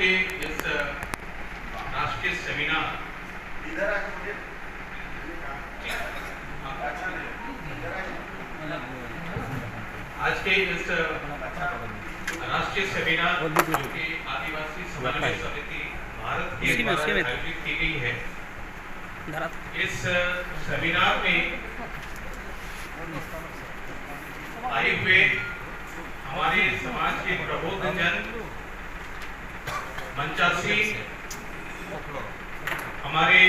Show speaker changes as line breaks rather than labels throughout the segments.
के इस राष्ट्रीय सेमिनार आज के इस राष्ट्रीय सेमिनार जो कि आदिवासी समन्वय समिति भारत के द्वारा आयोजित की गई है, इस सेमिनार में आए हुए हमारे समाज के प्रबुद्धजन, मंचासी, हमारे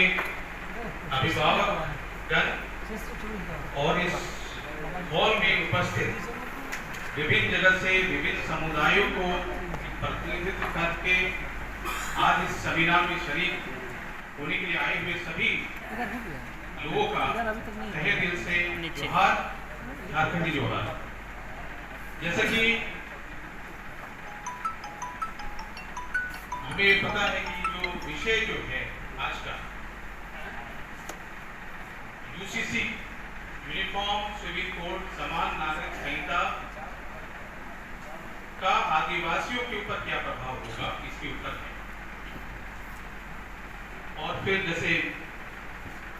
अभिभावकगण और इस हॉल में उपस्थित विभिन्न जगह से विभिन्न समुदायों को प्रतिनिधित्व करके आज इस सेमिनार में शरीक होने के लिए आए हुए सभी लोगों का तहे दिल से जोहार, झारखंडी जोहार। जैसा कि हमें पता है कि जो विषय जो है आज का यूसीसी यूनिफॉर्म सिविल कोड समान नागरिक संहिता का आदिवासियों के ऊपर क्या प्रभाव होगा, इसके ऊपर है। और फिर जैसे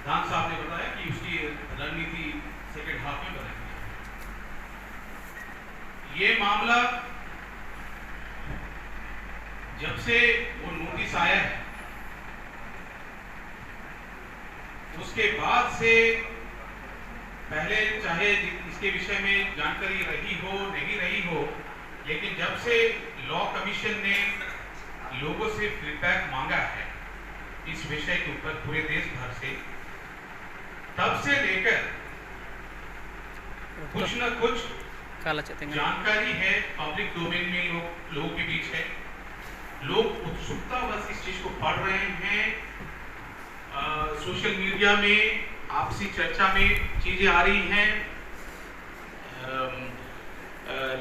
धान साहब ने बताया कि उसकी रणनीति सेकेंड हाफ में बनाई है। ये मामला जब से वो नोटिस आया है उसके बाद से पहले चाहे इसके विषय में जानकारी रही हो नहीं रही हो, लेकिन जब से लॉ कमीशन ने लोगों से फीडबैक मांगा है इस विषय के ऊपर पूरे देश भर से, तब से लेकर कुछ न कुछ जानकारी है पब्लिक डोमेन में लोगों के बीच है। लोग उत्सुकता बस इस चीज को पढ़ रहे हैं, सोशल मीडिया में आपसी चर्चा में चीजें आ रही हैं,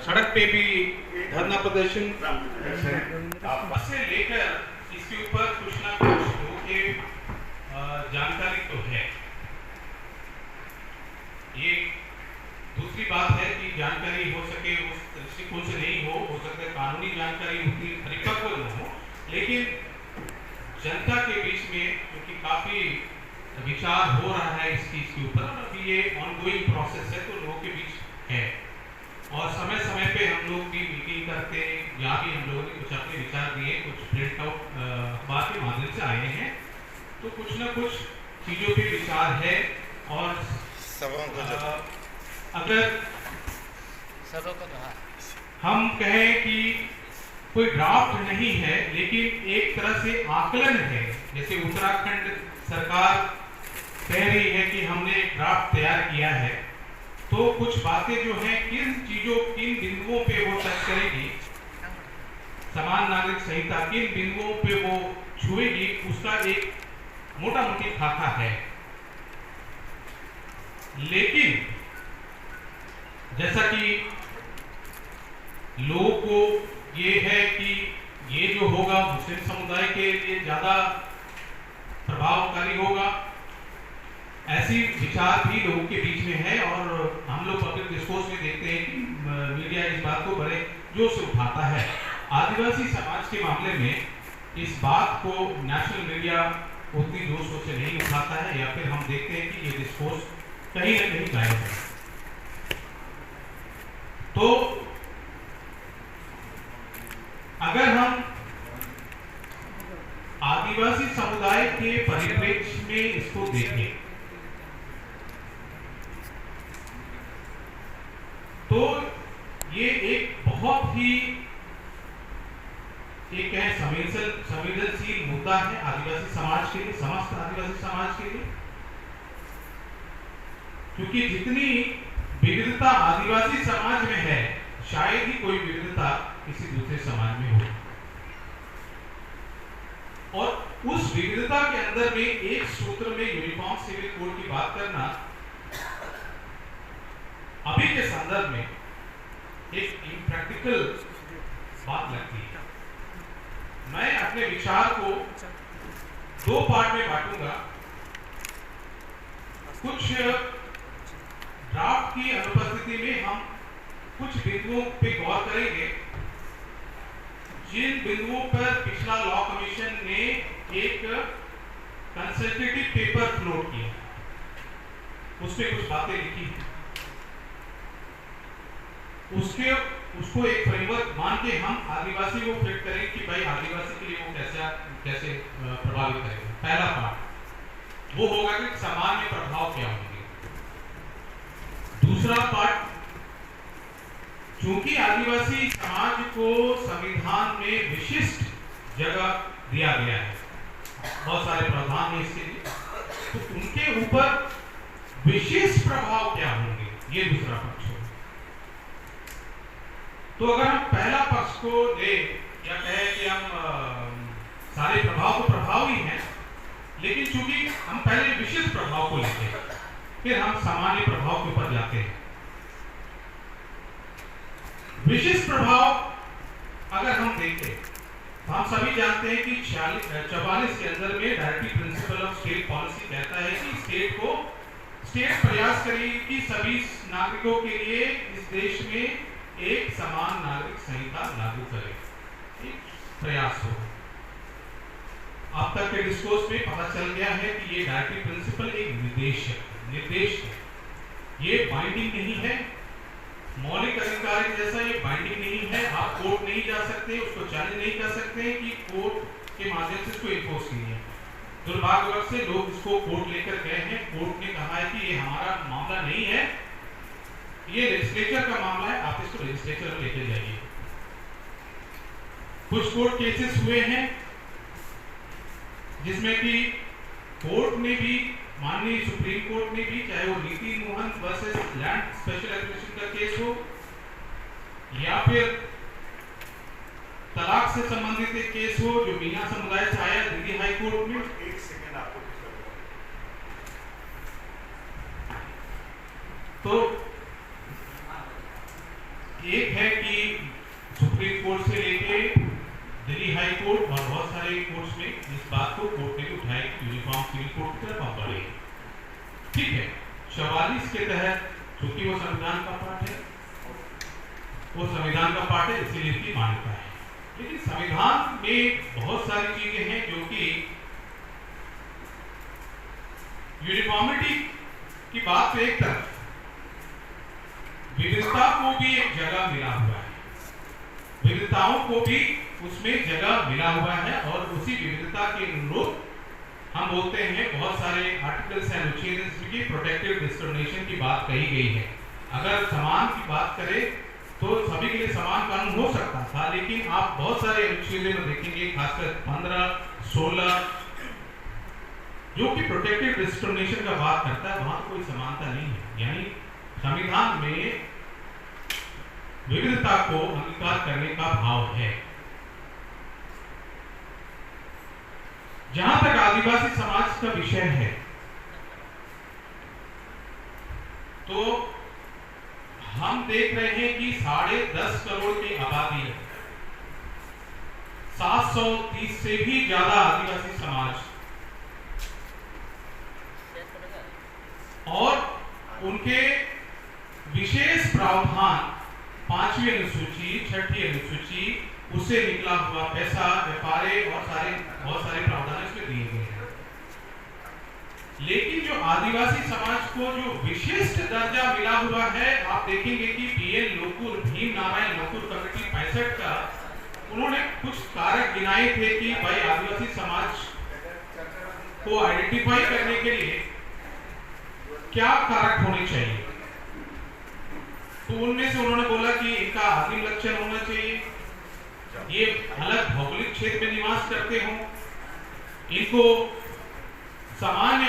सड़क पे भी धरना प्रदर्शन से लेकर इसके ऊपर कुछ ना कुछ लोगों के जानकारी तो है। ये दूसरी बात है कि जानकारी हो सके उस दृष्टिकोण से नहीं हो सकता है कानूनी जानकारी उतनी परिपक्व न हो, लेकिन जनता के बीच में क्योंकि काफी विचार हो रहा है इस चीज के ऊपर, अभी ये ऑनगोइंग प्रोसेस है तो लोगों के बीच है और समय समय पे हम लोग भी मीटिंग करते हैं, यहाँ भी हम लोगों ने कुछ अपने विचार दिए, कुछ प्रिंट आउट अखबार के माध्यम से आए हैं, तो कुछ ना कुछ चीजों पे विचार है। और अगर हम कहें कि कोई ड्राफ्ट नहीं है लेकिन एक तरह से आकलन है, जैसे उत्तराखंड सरकार कह रही है कि हमने ड्राफ्ट तैयार किया है, तो कुछ बातें जो हैं किन बिंदुओं पे वो टच करेगी, समान नागरिक संहिता किन बिंदुओं पे वो छुएगी, उसका एक मोटा मोटी खाका है। लेकिन जैसा कि लोगों को ये है कि ये जो होगा मुस्लिम समुदाय के लिए ज्यादा प्रभावकारी होगा, ऐसी विचार भी लोगों के बीच में है। और हम लोग पब्लिक डिस्कोर्स में देखते हैं कि मीडिया इस बात को बड़े जोर से उठाता है। आदिवासी समाज के मामले में इस बात को नेशनल मीडिया उतनी जोर से नहीं उठाता है, या फिर हम देखते हैं कि ये डिस्कोर्स कहीं ना कहीं गायब है। तो अगर हम आदिवासी समुदाय के परिप्रेक्ष्य में इसको देखें तो ये एक बहुत ही संवेदनशील मुद्दा है आदिवासी समाज के लिए, समस्त आदिवासी समाज के लिए, क्योंकि जितनी विविधता आदिवासी समाज में है शायद ही कोई विविधता किसी दूसरे समाज में हो। और उस विविधता के अंदर में एक सूत्र में यूनिफॉर्म सिविल कोड की बात करना अभी के संदर्भ में एक इम्प्रैक्टिकल बात लगती है। मैं अपने विचार को दो पार्ट में बांटूंगा। कुछ ड्राफ्ट की अनुपस्थिति में हम कुछ बिंदुओं पे गौर करेंगे जिन बिंदुओं पर पिछला लॉ कमीशन ने एक कंसल्टेटिव पेपर फ्लोट किया, उसमें कुछ बातें लिखी हैं, उसको एक फ्रेमवर्क मान के हम आदिवासी को फिट करें कि भाई आदिवासी के लिए वो कैसे प्रभावित करेगा। पहला पार्ट वो होगा कि सामान्य प्रभाव क्या होंगे। दूसरा पार्ट, चूंकि आदिवासी समाज को संविधान में विशिष्ट जगह दिया गया है, बहुत सारे प्रावधान हैं इसके लिए, तो उनके ऊपर विशेष प्रभाव क्या होंगे, ये दूसरा पक्ष है। तो अगर हम पहला पक्ष को ले या कहे कि हम सारे प्रभाव तो प्रभाव ही हैं, लेकिन चूंकि हम पहले विशिष्ट प्रभाव को लेते हैं, फिर हम सामान्य प्रभाव के ऊपर जाते हैं। विशिष्ट प्रभाव अगर हम देखें तो हम सभी जानते हैं कि 44 के अंदर में directive principle of state policy कहता है कि स्टेट प्रयास करेगी कि सभी नागरिकों के लिए इस देश में एक समान नागरिक संहिता लागू करे, एक प्रयास हो। अब तक के डिस्कोर्स में पता चल गया है कि ये डायरेक्टिव प्रिंसिपल एक निर्देश है, ये बाइंडिंग नहीं है, मौलिक अधिकार जैसा ये बाइंडिंग नहीं है। आप कोर्ट नहीं जा सकते, उसको चैलेंज नहीं कर सकते कि कोर्ट के माध्यम से इसको इन्फोर्स कीजिए। दुर्भाग्यवश से लोग इसको कोर्ट लेकर गए हैं, कोर्ट ने कहा है कि ये हमारा मामला नहीं है, ये लेजिस्लेचर का मामला है, आप इसको लेजिस्लेचर में लेके जाइए। कुछ कोर्ट केसेस हुए हैं जिसमें कि कोर्ट ने भी, माननीय सुप्रीम कोर्ट ने भी, चाहे वो नीति Mohan versus land special administration का केस हो या फिर तलाक से संबंधित एक केस हो जो मीना समुदाय से आया दिल्ली हाई कोर्ट में।
एक सेकंड आपको
तो एक है कि सुप्रीम कोर्ट से लेके दिल्ली हाई कोर्ट और बहुत सारे कोर्ट्स में इस बात को कोर्ट ने उठाया कि यूनिफॉर्म सिविल कोड की तरफ हम बढ़े। ठीक है, 44 के तहत चूंकि वो संविधान का पार्ट है, वो संविधान का पार्ट है, इसीलिए इसकी मान्यता है। लेकिन संविधान में बहुत सारी चीजें हैं जो कि यूनिफॉर्मिटी की बात तो एक तरफ, विविधता को भी एक जगह मिला हुआ है, विविधताओं को भी उसमें जगह मिला हुआ है, और उसी विविधता के अनुरूप हम बोलते हैं बहुत सारे आर्टिकल्स एंड अनुच्छेद की प्रोटेक्टिव डिस्क्रिमिनेशन की बात कही गई है। अगर समान की बात करें तो सभी के लिए समान कानून हो सकता था, लेकिन आप बहुत सारे अनुच्छेद में देखेंगे, खासकर 15, 16 जो कि प्रोटेक्टिव डिस्क्रिमिनेशन का बात करता है, वहां कोई समानता नहीं है। यानी संविधान में विविधता को अंगीकार करने का भाव है। जहां तक आदिवासी समाज का विषय है, तो हम देख रहे हैं कि 10.5 करोड़ की आबादी है, 730 से भी ज्यादा आदिवासी समाज, और उनके विशेष प्रावधान 5वीं अनुसूची, 6ठी अनुसूची, उससे निकला हुआ पैसा, व्यापारे और बहुत सारे प्रावधान इसमें दिए गए हैं। लेकिन जो आदिवासी समाज को जो विशिष्ट दर्जा मिला हुआ है, आप देखेंगे कि पीएन लोकुर, भीम नारायण लोकुर कमेटी 65 का, उन्होंने कुछ कारक गिनाए थे कि भाई आदिवासी समाज को आइडेंटिफाई करने के लिए क्या कारक होने चाहिए। तो उनमें से उन्होंने बोला कि इनका आदिम लक्षण होना चाहिए, ये अलग भौगोलिक क्षेत्र में निवास करते हों, इनको सामान्य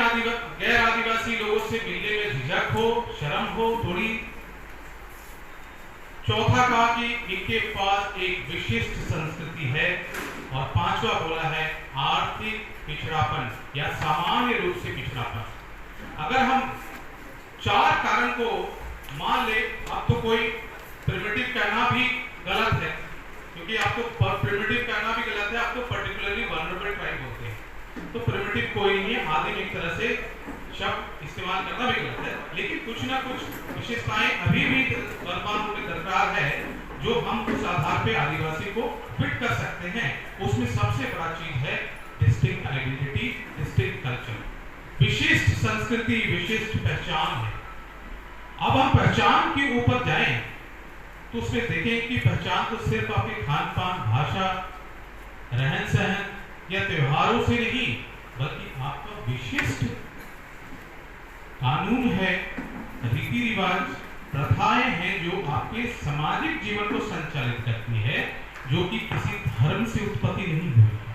गैर आदिवासी लोगों से मिलने में झिझक हो, शर्म हो थोड़ी। चौथा कहा कि इनके पास एक विशिष्ट संस्कृति है, और 5वां बोला है आर्थिक पिछड़ापन या सामान्य रूप से पिछड़ापन। अगर हम 4 कारण को मान ले, अब तो कोई प्रिमिटिव कहना भी गलत है, क्योंकि आपको प्रिमिटिव कहना भी गलत है, आपको पर्टिकुलरली वल्नरेबल ट्राइब बोलते हैं, तो प्रिमिटिव कोई नहीं है, आदिम एक तरह से शब्द इस्तेमाल करना भी गलत है। लेकिन कुछ ना कुछ विशेषताएं अभी भी वर्तमान में दरकार है, जो हम उस आधार पे आदिवासी को फिट कर सकते हैं। उसमें सबसे बड़ा चीज है डिस्टिंक्ट आइडेंटिटी, डिस्टिंक्ट कल्चर, विशिष्ट संस्कृति, विशिष्ट पहचान है। अब हम पहचान के ऊपर जाएं तो उसमें देखें कि पहचान तो सिर्फ आपके खान पान, भाषा, रहन सहन या त्योहारों से नहीं, बल्कि आपका विशिष्ट कानून है, रीति रिवाज, प्रथाएं हैं जो आपके सामाजिक जीवन को संचालित करती है, जो कि किसी धर्म से उत्पत्ति नहीं हुई है।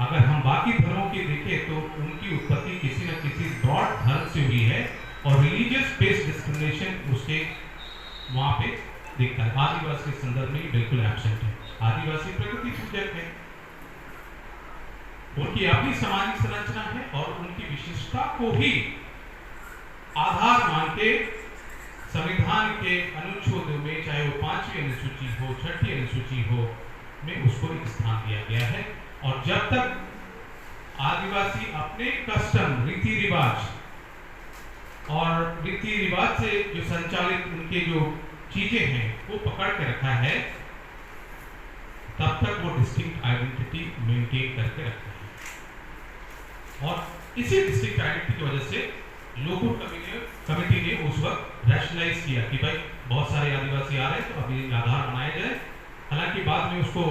अगर हम बाकी धर्मों की देखें तो उनकी उत्पत्ति किसी न किसी ब्रॉड धर्म से हुई है और रिलीजियस बेस्ड डिस्क्रिमिनेशन उसके वहां पे दिखता है। आदिवासी के संदर्भ में बिल्कुल एब्सेंट है। आदिवासी प्रकृति पूजक है, उनकी अपनी सामाजिक संरचना है और उनकी विशिष्टता को ही आधार मान के संविधान के अनुच्छेदों में, चाहे वो 5वीं अनुसूची हो, 6ठी अनुसूची हो, में उसको एक स्थान दिया गया है। और जब तक आदिवासी अपने कस्टम, रीति रिवाज और रीति रिवाज से जो संचालित उनके जो चीजें हैं वो पकड़ के रखा है, तब तक वो डिस्टिंक्ट आइडेंटिटी मेंटेन करके रखा है। और इसी डिस्टिंक्ट आइडेंटिटी की वजह से लोकल कमेटी ने उस वक्त रैशनलाइज किया कि भाई बहुत सारे आदिवासी आ रहे हैं तो अभी आधार बनाया जाए। हालांकि बाद में उसको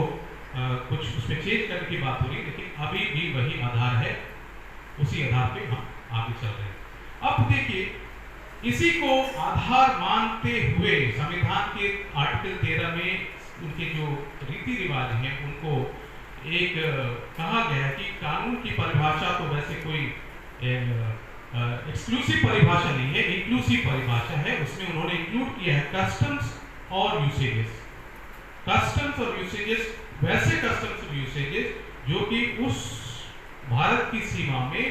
कुछ उसमें चेंज करने की बात हो रही, लेकिन अभी भी वही आधार है, उसी आधार पे हम आगे चल रहे हैं। अब देखिए, इसी को आधार मानते हुए संविधान के आर्टिकल 13 में उनके जो रीति रिवाज हैं उनको एक कहा गया है कि कानून की परिभाषा तो वैसे कोई एक्सक्लूसिव परिभाषा नहीं है, इंक्लूसिव परिभाषा है। उसमें उन्होंने इंक्लूड किया है कस्टम्स और यूसेजेस। कस्टम्स और यूसेजेस वैसे कस्टम्स और यूसेजेस जो कि उस भारत की सीमा में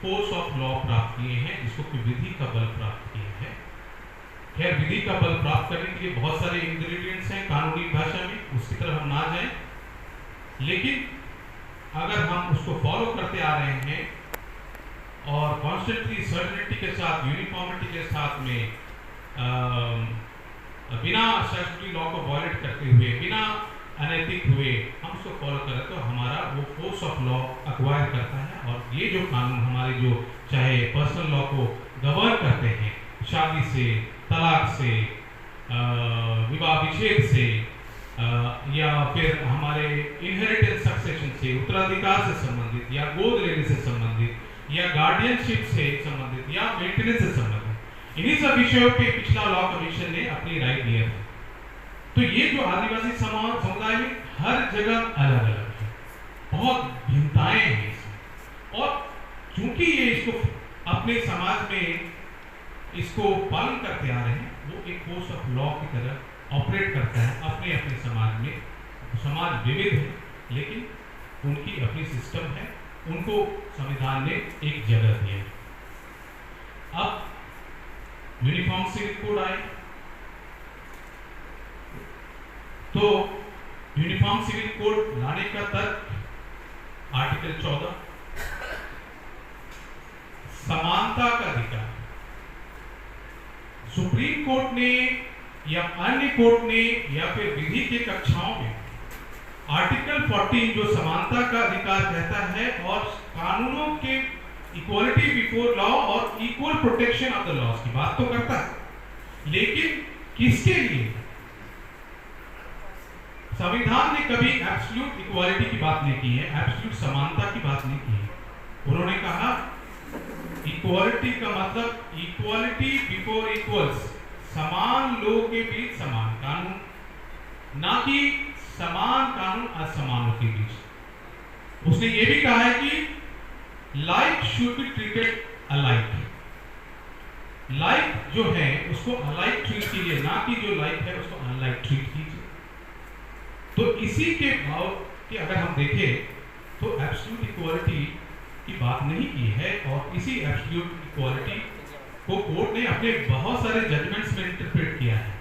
फोर्स ऑफ लॉ प्राप्त किए हैं, जिसको कि विधि का बल प्राप्त किए हैं। खैर, विधि का बल प्राप्त करने के लिए बहुत सारे इंग्रेडिएंट्स हैं कानूनी भाषा में, उसकी तरफ हम ना जाएं, लेकिन अगर हम उसको फॉलो करते आ रहे हैं और कॉन्स्टेंटली सर्टेनिटी के साथ, यूनिफॉर्मिटी के साथ में बिना स्टैट्यूटरी लॉ को वायलेट करते हुए, बिना अनैतिक हुए हम उसको फॉलो करें तो हमारा वो फोर्स ऑफ लॉ एक्वायर करता है। और ये जो कानून हमारे जो चाहे पर्सनल लॉ को गवर्न करते हैं, शादी से, तलाक से, विवाह विच्छेद से, या फिर हमारे इनहेरिटेंस सक्सेशन से, उत्तराधिकार से संबंधित, या गोद लेने से संबंधित, या गार्डियनशिप से संबंधित, या मेंटेनेंस से संबंधित, इन्हीं सब विषयों पे पिछला लॉ कमीशन ने अपनी राय दिया था। तो ये जो आदिवासी समुदाय में हर जगह अलग अलग है, बहुत भिन्नताएं हैं इसमें। और चूंकि ये इसको अपने समाज में इसको पालन करते आ रहे हैं, वो एक फोर्स ऑफ लॉ की तरह ऑपरेट करता है अपने अपने समाज में। समाज विविध है, लेकिन उनकी अपनी सिस्टम है, उनको संविधान ने एक जगह दी है। अब यूनिफॉर्म सिविल कोड आए तो यूनिफॉर्म सिविल कोड लाने का तर्क आर्टिकल 14, समानता का अधिकार। सुप्रीम कोर्ट ने या अन्य कोर्ट ने या फिर विधि के कक्षाओं में आर्टिकल 14 जो समानता का अधिकार कहता है और कानूनों के इक्वालिटी बिफोर लॉ और equal protection of the laws की बात तो करता है, लेकिन किसके लिए? संविधान ने कभी एब्सोल्यूट इक्वालिटी की बात नहीं की है, एब्सोल्यूट समानता की बात नहीं की है। उन्होंने कहा इक्वालिटी का मतलब इक्वालिटी बिफोर इक्वल्स, समान लोगों के बीच समान कानून, ना कि समान कानून असमानों के बीच। उसने ये भी कहा है कि like should be treated alike. Like जो है उसको अलाइक ट्रीट कीजिए, ना कि जो लाइक है उसको अनलाइक ट्रीट कीजिए। तो इसी के भाव कि अगर हम देखें तो एब्सोल्यूट इक्वालिटी की बात नहीं की है, और इसी एब्सोल्यूट इक्वालिटी को कोर्ट ने अपने बहुत सारे जजमेंट्स में इंटरप्रेट किया है।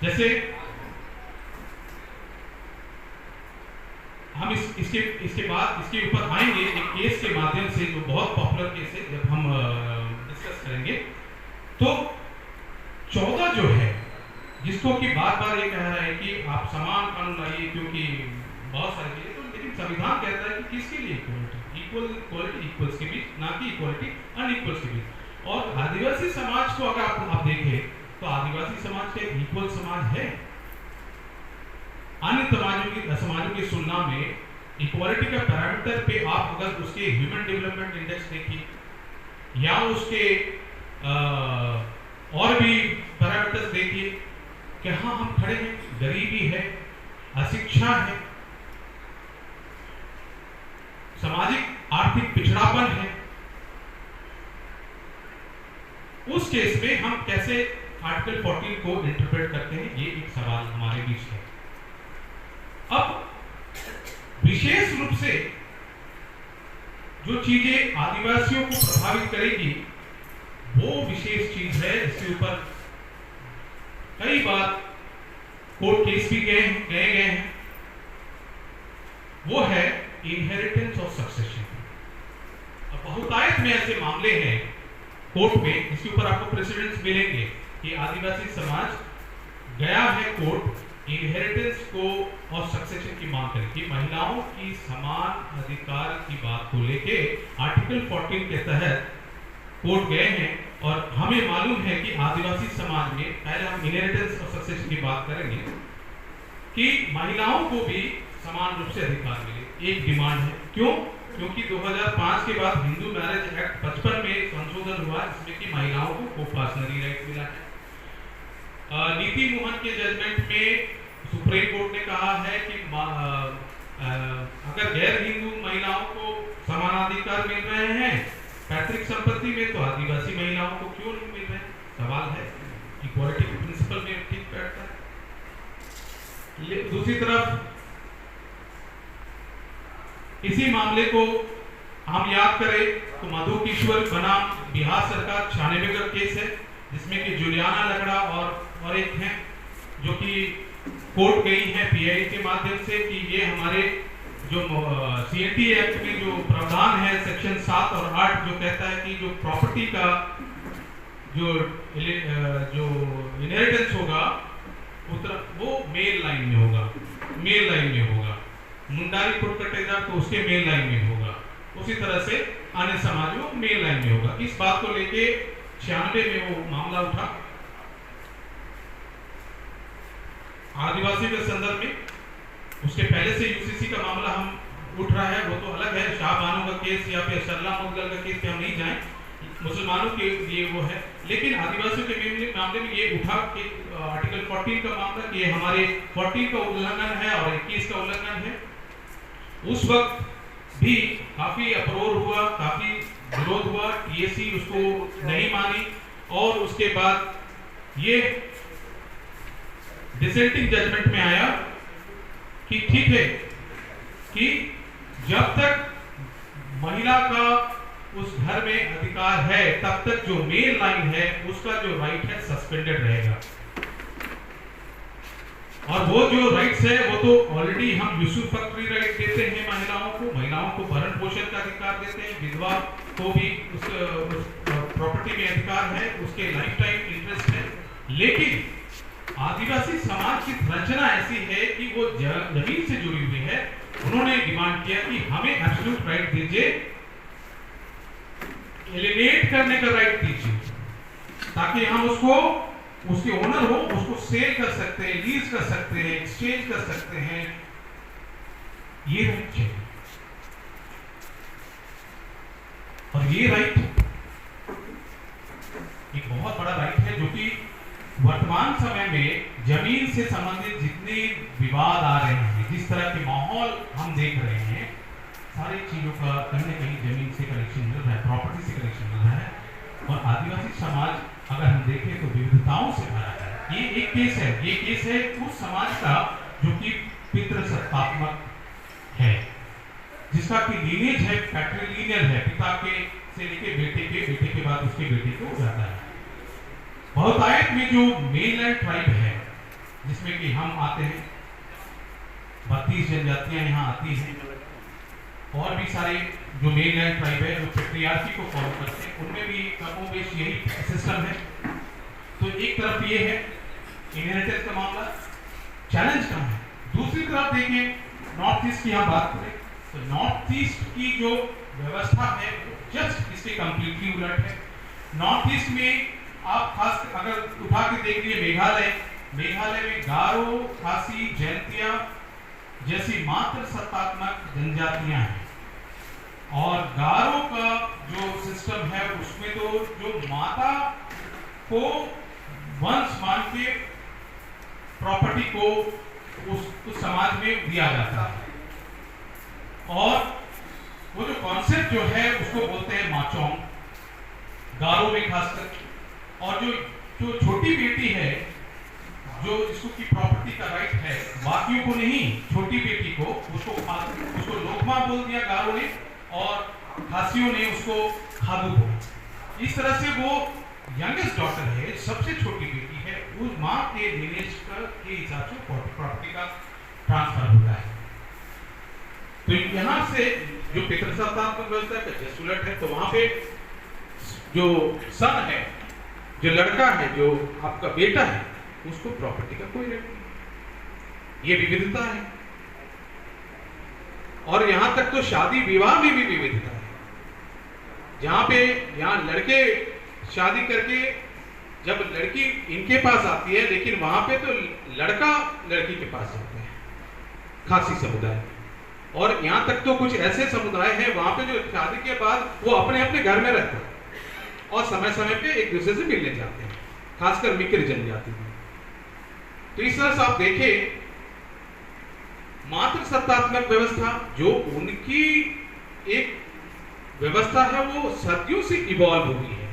जैसे हम इसके बाद इसके ऊपर आएंगे एक केस के माध्यम से जो बहुत पॉपुलर केस है, जब हम डिस्कस करेंगे। तो 14 जो है, जिसको कि बार बार ये कह रहा है कि आप समान कानून लाइए, क्योंकि बहुत सारी चीजें, तो लेकिन संविधान कहता है कि किसके लिए इक्वलिटी, इक्वलिटी इक्वल्स के बीच, ना कि इक्वलिटी अनइक्वल्स के बीच। और आदिवासी समाज को अगर आप देखें तो आदिवासी समाज का एक इक्वल समाज है। अन्य समाजों की तुलना में इक्वालिटी का पैरामीटर पे आप अगर उसके ह्यूमन डेवलपमेंट इंडेक्स देखिए या उसके और भी पैरामीटर्स देखिए, कहाँ हम खड़े हैं। गरीबी है, अशिक्षा है, सामाजिक आर्थिक पिछड़ापन है। उस केस में हम कैसे आर्टिकल 14 को इंटरप्रेट करते हैं, ये एक सवाल हमारे बीच है। अब विशेष रूप से जो चीजें आदिवासियों को प्रभावित करेगी वो विशेष चीज है, इसके ऊपर कई बार कोर्ट केस भी गए हैं, वो है इनहेरिटेंस और सक्सेशन। अब बहुतायत में ऐसे मामले हैं कोर्ट में जिसके ऊपर आपको प्रेसिडेंट्स मिलेंगे कि आदिवासी समाज गया है कोर्ट इनहेरिटेंस को और सक्सेशन की मांग करें कि महिलाओं की समान अधिकार की बात को लेके आर्टिकल 14 के तहत कोर्ट गए हैं। और हमें मालूम है कि आदिवासी समाज में, पहले हम इनहेरिटेंस और सक्सेशन की बात करेंगे, कि महिलाओं को भी समान रूप से अधिकार मिले, एक डिमांड है। क्यों? क्योंकि 2005 के बाद हिंदू मैरिज एक्ट 55 में संशोधन हुआ जिसमें कि महिलाओं को कोपासनरी राइट मिला है। नीति मोहन के जजमेंट में सुप्रीम कोर्ट ने कहा है कि अगर गैर हिंदू महिलाओं को समानाधिकार मिल रहे हैं पैतृक संपत्ति में, तो आदिवासी महिलाओं को क्यों नहीं मिल रहे? सवाल है, इक्वालिटी के प्रिंसिपल में ठीक बैठता है। दूसरी तरफ इसी मामले को हम याद करें तो मधु किशोर बनाम बिहार सरकार 96 का केस है जिसमें कि जुलियाना लगड़ा और एक हैं जो कि कोर्ट गई है पीआई के माध्यम से कि ये हमारे जो सीएनटी एक्ट में जो प्रावधान है सेक्शन 7 और 8 जो कहता है कि जो प्रॉपर्टी का जो इनहेरिटेंस होगा वो मेल लाइन में होगा, मुंडारी कोर्ट कटेगा तो उसके मेल लाइन में होगा, उसी तरह से अन्य समाजों मेल लाइन में होगा। इस बात को लेके 96 में वो मामला उठा। आदिवासी के संदर्भ में उसके पहले से यूसीसी का मामला हम उठ रहा है, वो तो अलग है। शाह बानो का केस या फिर सरला मुदगल का केस पे हम नहीं जाएं, मुसलमानों के लिए वो है। लेकिन आदिवासियों के मामले में ये उठा कि आर्टिकल 14 का मामला कि हमारे 14 का उल्लंघन है और 21 का उल्लंघन है। उस वक्त भी काफी अपरोध हुआ, काफी विरोध हुआ, टीएससी उसको नहीं मानी और उसके बाद ये डिसेंटिंग जजमेंट में आया कि ठीक है कि जब तक महिला का उस घर में अधिकार है तब तक जो मेल लाइन है उसका जो राइट है सस्पेंडेड रहेगा। और वो जो राइट्स है वो तो ऑलरेडी हम यूसुफैक्टरी राइट देते हैं महिलाओं को भरण पोषण का अधिकार देते हैं, विधवा को भी उस प्रॉपर्टी में अधिकार है, उसके लाइफ टाइम इंटरेस्ट है। लेकिन आदिवासी समाज की रचना ऐसी है कि वो जमीन से जुड़ी हुई है। उन्होंने डिमांड किया कि हमें एब्सोल्यूट राइट दीजिए, एलिनेट करने का राइट दीजिए ताकि हम उसके ओनर हो, उसको सेल कर सकते हैं, लीज कर सकते हैं, एक्सचेंज कर सकते हैं। ये राइट चाहिए और ये राइट एक बहुत बड़ा राइट है जो कि वर्तमान समय में जमीन से संबंधित जितने विवाद आ रहे हैं, जिस तरह के माहौल हम देख रहे हैं, सारी चीजों का कहीं न कहीं जमीन से कनेक्शन मिल रहा है, प्रॉपर्टी से कनेक्शन मिल रहा है। और आदिवासी समाज अगर हम देखें तो विविधताओं से भरा है। ये एक केस है उस समाज का जो कि पितृसत्तात्मक है, जिसका कि लीनेज है, पैट्रिलिनियल है, पिता के से लेके बेटे के बाद उसके बेटे को हो जाता है। बहुतायत में जो मेनलैंड ट्राइब है जिसमें कि हम आते हैं, 32 जनजातियां यहाँ आती हैं और भी सारे जो मेनलैंड ट्राइब है जो पेट्रियार्की को फॉलो करते हैं, उनमें भी कमोबेश यही सिस्टम है। तो एक तरफ ये है इनहेरिटेंस का मामला, चैलेंज कहाँ है। दूसरी तरफ देखिए नॉर्थ ईस्ट की यहाँ बात करें तो नॉर्थ ईस्ट की जो व्यवस्था है जस्ट इसके कंप्लीटली उलट है। नॉर्थ ईस्ट में आप खास अगर उठा के देख लीजिए मेघालय में गारो, खासी, जैंतिया जैसी मात्र सत्तात्मक जनजातियां हैं और गारो का जो सिस्टम है उसमें तो जो माता को वंश मान के प्रॉपर्टी को उस समाज में दिया जाता है और वो जो कॉन्सेप्ट जो है उसको बोलते हैं माचोंग गारो में खासकर। और जो छोटी बेटी है जो जिसको की प्रॉपर्टी का राइट है बाकियों को नहीं, छोटी बेटी को उसको लोकमा बोल दिया गारो ने और खासियों ने उसको खादू बोला। इस तरह से वो यंगेस्ट डॉटर है, सबसे छोटी बेटी है, उस माँ के लिनेज के हिसाब से प्रॉपर्टी का ट्रांसफर होता है। तो यहाँ से जो पितृसत्तात्मक व्यवस्था का जस्ट उलट है, तो वहां पे जो सन है, जो लड़का है, जो आपका बेटा है, उसको प्रॉपर्टी का कोई राइट नहीं। ये विविधता है। और यहां तक तो शादी विवाह में भी विविधता है, जहां पे यहाँ लड़के शादी करके जब लड़की इनके पास आती है, लेकिन वहां पे तो लड़का लड़की के पास जाता है, खासी समुदाय। और यहां तक तो कुछ ऐसे समुदाय हैं वहां पे जो शादी के बाद वो अपने अपने घर में रहते हैं और समय समय पे एक दूसरे से मिलने जाते हैं, खासकर मिकिर जनजाति में। तो इस तरह से आप देखें मातृ सत्तात्मक व्यवस्था जो उनकी एक व्यवस्था है वो सदियों से इवॉल्व हुई है,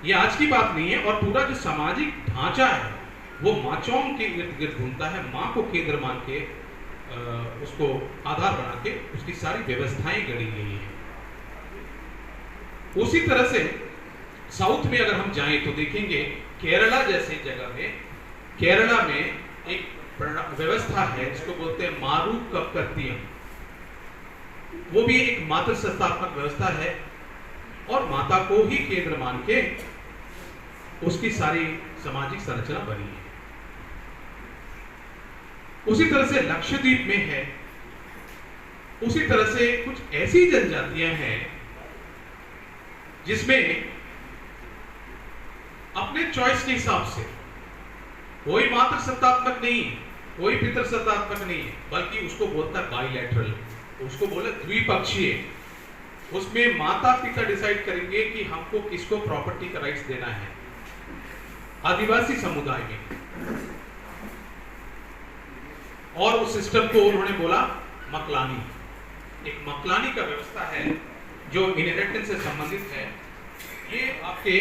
ये आज की बात नहीं है। और पूरा जो सामाजिक ढांचा है वो माचोंग के इर्द गिर्द घूमता है, माँ को केंद्र मान के उसको आधार बना के उसकी सारी व्यवस्थाएं गढ़ी गई है। उसी तरह से साउथ में अगर हम जाएं तो देखेंगे केरला जैसे जगह में, केरला में एक व्यवस्था है जिसको बोलते हैं मारू कपकर्तियम, वो भी एक मातृ सत्तात्मक व्यवस्था है और माता को ही केंद्र मान के उसकी सारी सामाजिक संरचना बनी है। उसी तरह से लक्षद्वीप में है, उसी तरह से कुछ ऐसी जनजातियां हैं जिसमें अपने चॉइस के हिसाब से कोई मातृ सत्तात्मक नहीं, कोई पितृ सत्तात्मक नहीं, बल्कि उसको बोलता है बाइलैटरल, उसको बोले द्विपक्षीय। उसमें माता पिता डिसाइड करेंगे कि हमको किसको प्रॉपर्टी का राइट्स देना है। आदिवासी समुदाय में और उस सिस्टम को उन्होंने बोला मकलानी, एक मकलानी का व्यवस्था है जो इनहेरिटेंस से संबंधित है। ये आपके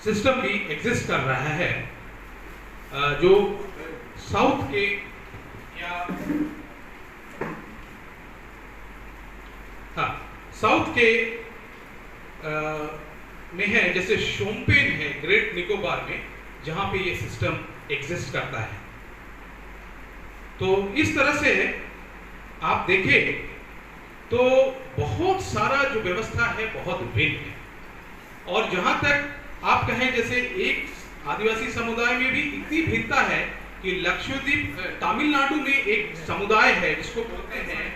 सिस्टम भी एग्जिस्ट कर रहा है जो साउथ के या साउथ के में है, जैसे शोम्पेन है ग्रेट निकोबार में, जहां पे ये सिस्टम एग्जिस्ट करता है। तो इस तरह से आप देखें तो बहुत सारा जो व्यवस्था है बहुत भिन्न है। और जहां तक आप कहें जैसे एक आदिवासी समुदाय में भी इतनी भिन्नता है कि लक्षद्वीप तमिलनाडु में एक समुदाय है जिसको बोलते हैं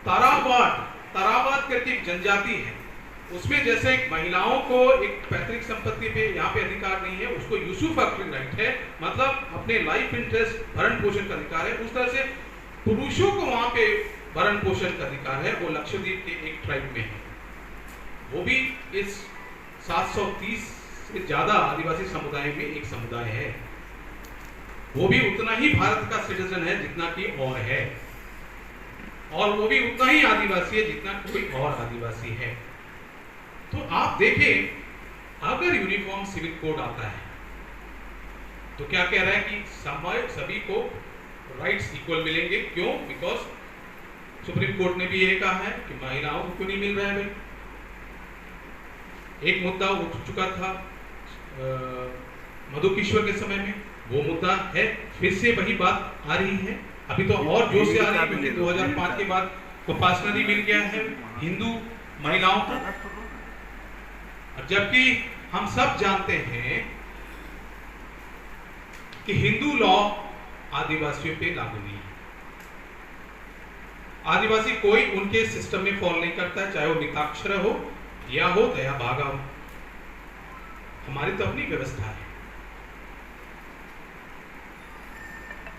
तारावाद करके एक जनजाति है। उसमें जैसे महिलाओं को एक पैतृक संपत्ति पे यहाँ पे अधिकार नहीं है, उसको यूसुफैक्टरी राइट है, मतलब अपने लाइफ इंटरेस्ट भरण पोषण का अधिकार है। उस तरह से पुरुषों को वहां पे भरण पोषण का अधिकार है, वो लक्षद्वीप के एक ट्राइब में है। वो भी इस 730 से ज्यादा आदिवासी समुदाय में एक समुदाय है, वो भी उतना ही भारत का सिटीजन है जितना कि और है, और वो भी उतना ही आदिवासी है जितना कोई और आदिवासी है। तो आप देखें अगर यूनिफॉर्म सिविल कोड आता है तो क्या कह रहा है कि सभी को राइट्स इक्वल मिलेंगे। क्यों? बिकॉज सुप्रीम कोर्ट ने भी ये कहा है कि महिलाओं को क्यों नहीं मिल रहा है भाई। एक मुद्दा उठ चुका था मधुकिश्वर के समय में, वो मुद्दा है, फिर से वही बात आ रही है। अभी तो और जोर से आ रही है क्योंकि 2005 के बाद विपासना भी मिल गया है, हिंदू महिलाओं को, जबकि हम सब जानते हैं कि हिंदू लॉ आदिवासियों पे लागू नहीं है। आदिवासी कोई उनके सिस्टम में फॉलो नहीं करता है, चाहे वो मिताक्षर हो या हो दया भागा हो। हमारी तो अपनी व्यवस्था है।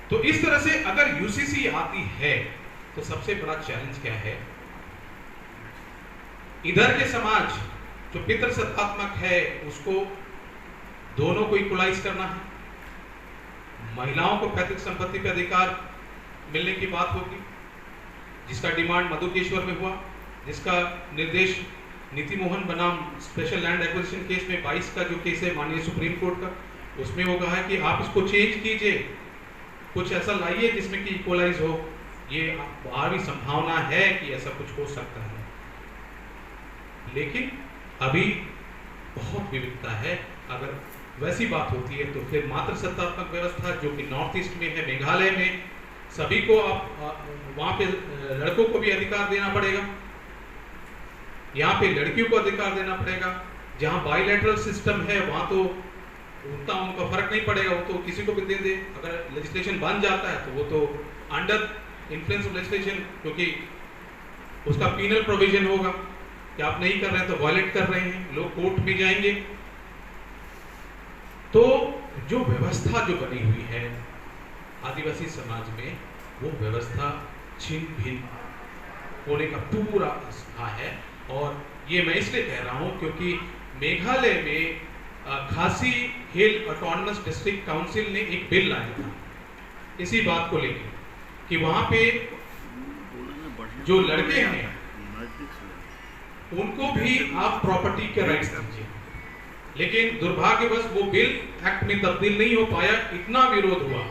तो इस तरह से अगर यूसीसी आती है तो सबसे बड़ा चैलेंज क्या है? इधर के समाज जो पितृसत्तात्मक है उसको दोनों को इक्वलाइज करना है। महिलाओं को पैतृक संपत्ति पे अधिकार मिलने की बात होगी, जिसका डिमांड मधुकेश्वर में हुआ, जिसका निर्देश नीति मोहन बनाम स्पेशल लैंड एक्विजिशन केस में 22 का जो केस है माननीय सुप्रीम कोर्ट का, उसमें वो कहा है कि आप इसको चेंज कीजिए, कुछ ऐसा लाइए जिसमें कि इक्वलाइज हो। ये बाहर भी संभावना है कि ऐसा कुछ हो सकता है, लेकिन अभी बहुत विविधता है। अगर वैसी बात होती है तो फिर मात्र सत्तात्मक व्यवस्था जो कि नॉर्थ ईस्ट में है, मेघालय में, सभी को आप वहां पे लड़कों को भी अधिकार देना पड़ेगा, यहाँ पे लड़कियों को अधिकार देना पड़ेगा। जहाँ बाइलैटरल सिस्टम है वहां तो उनका फर्क नहीं पड़ेगा, वो तो किसी को भी दे दे। अगर लेजिस्लेशन बन जाता है तो वो तो अंडर इन्फ्लुएंस ऑफ लेजिस्लेशन, क्योंकि उसका पीनल प्रोविजन होगा कि आप नहीं कर रहे हैं तो वायलेट कर रहे हैं, लोग कोर्ट में जाएंगे। तो जो व्यवस्था जो बनी हुई है आदिवासी समाज में, वो व्यवस्था छिन्न भिन्न होने का पूरा आस्था है। और ये मैं इसलिए कह रहा हूं क्योंकि मेघालय में खासी हिल ऑटोनमस डिस्ट्रिक्ट काउंसिल ने एक बिल लाया था इसी बात को लेकर कि वहां पे जो लड़के हैं उनको भी आप प्रॉपर्टी के राइट्स दीजिए, लेकिन दुर्भाग्यवश वो बिल एक्ट में तब्दील नहीं हो पाया। इतना विरोध हुआ